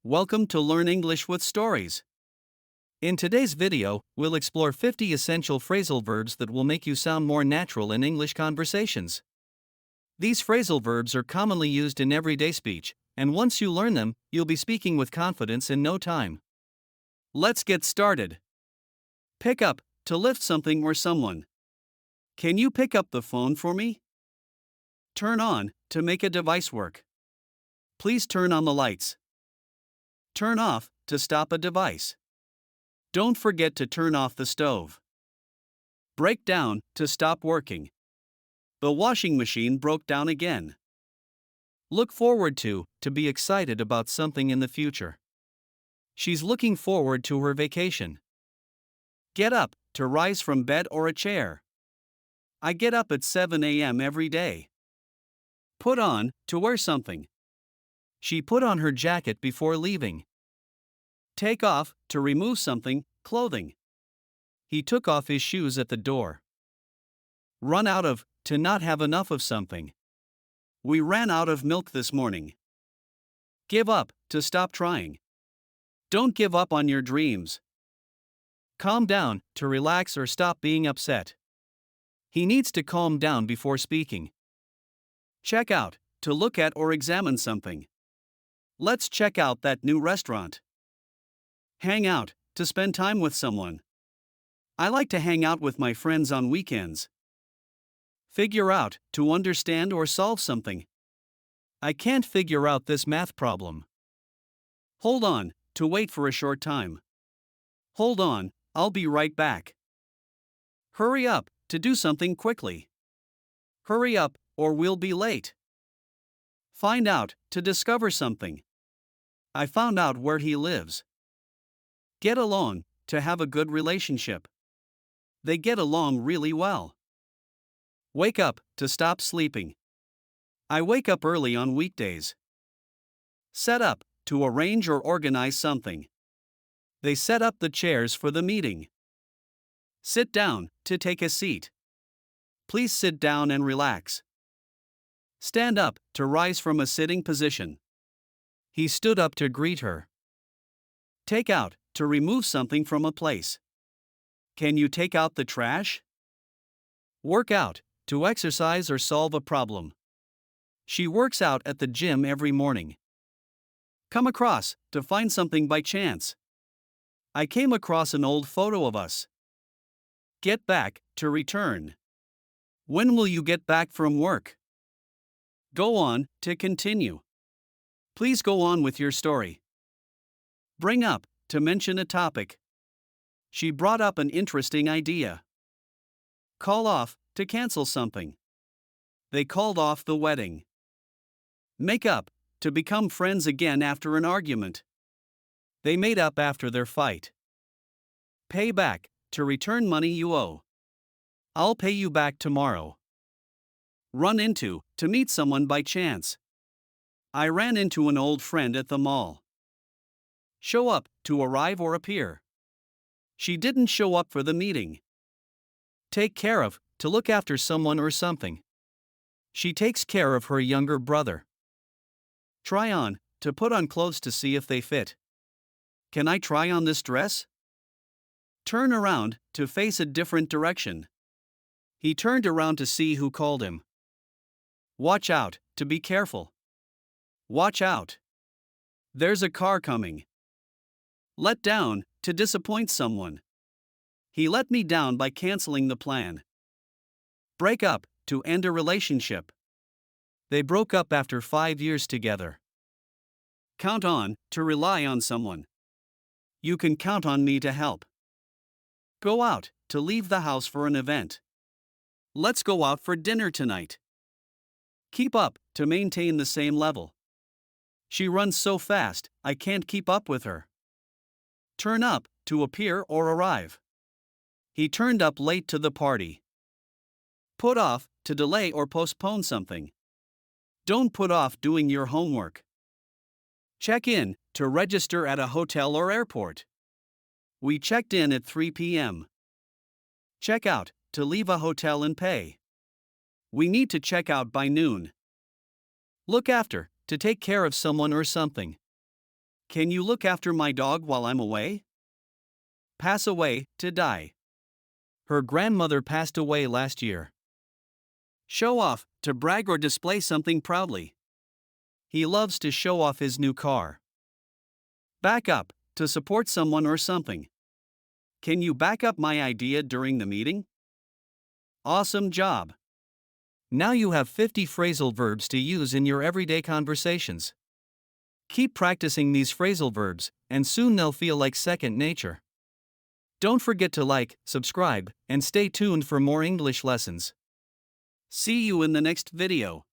Welcome to Learn English with Stories. In today's video, we'll explore 50 essential phrasal verbs that will make you sound more natural in English conversations. These phrasal verbs are commonly used in everyday speech, and once you learn them, you'll be speaking with confidence in no time. Let's get started. Pick up, to lift something or someone. Can you pick up the phone for me? Turn on, to make a device work. Please turn on the lights. Turn off, to stop a device. Don't forget to turn off the stove. Break down, to stop working. The washing machine broke down again. Look forward to be excited about something in the future. She's looking forward to her vacation. Get up, to rise from bed or a chair. I get up at 7 a.m. every day. Put on, to wear something. She put on her jacket before leaving. Take off, to remove something, clothing. He took off his shoes at the door. Run out of, to not have enough of something. We ran out of milk this morning. Give up, to stop trying. Don't give up on your dreams. Calm down, to relax or stop being upset. He needs to calm down before speaking. Check out, to look at or examine something. Let's check out that new restaurant. Hang out, to spend time with someone. I like to hang out with my friends on weekends. Figure out, to understand or solve something. I can't figure out this math problem. Hold on, to wait for a short time. Hold on, I'll be right back. Hurry up, to do something quickly. Hurry up, or we'll be late. Find out, to discover something. I found out where he lives. Get along, to have a good relationship. They get along really well. Wake up, to stop sleeping. I wake up early on weekdays. Set up, to arrange or organize something. They set up the chairs for the meeting. Sit down, to take a seat. Please sit down and relax. Stand up, to rise from a sitting position. He stood up to greet her. Take out, to remove something from a place. Can you take out the trash? Work out, to exercise or solve a problem. She works out at the gym every morning. Come across, to find something by chance. I came across an old photo of us. Get back, to return. When will you get back from work? Go on, to continue. Please go on with your story. Bring up, to mention a topic. She brought up an interesting idea. Call off, to cancel something. They called off the wedding. Make up, to become friends again after an argument. They made up after their fight. Pay back, to return money you owe. I'll pay you back tomorrow. Run into, to meet someone by chance. I ran into an old friend at the mall. Show up, to arrive or appear. She didn't show up for the meeting. Take care of, to look after someone or something. She takes care of her younger brother. Try on, to put on clothes to see if they fit. Can I try on this dress? Turn around, to face a different direction. He turned around to see who called him. Watch out, to be careful. Watch out. There's a car coming. Let down, to disappoint someone. He let me down by canceling the plan. Break up, to end a relationship. They broke up after 5 years together. Count on, to rely on someone. You can count on me to help. Go out, to leave the house for an event. Let's go out for dinner tonight. Keep up, to maintain the same level. She runs so fast, I can't keep up with her. Turn up, to appear or arrive. He turned up late to the party. Put off, to delay or postpone something. Don't put off doing your homework. Check in, to register at a hotel or airport. We checked in at 3 p.m. Check out, to leave a hotel and pay. We need to check out by noon. Look after, to take care of someone or something. Can you look after my dog while I'm away? Pass away, to die. Her grandmother passed away last year. Show off, to brag or display something proudly. He loves to show off his new car. Back up, to support someone or something. Can you back up my idea during the meeting? Awesome job! Now you have 50 phrasal verbs to use in your everyday conversations. Keep practicing these phrasal verbs, and soon they'll feel like second nature. Don't forget to like, subscribe, and stay tuned for more English lessons. See you in the next video.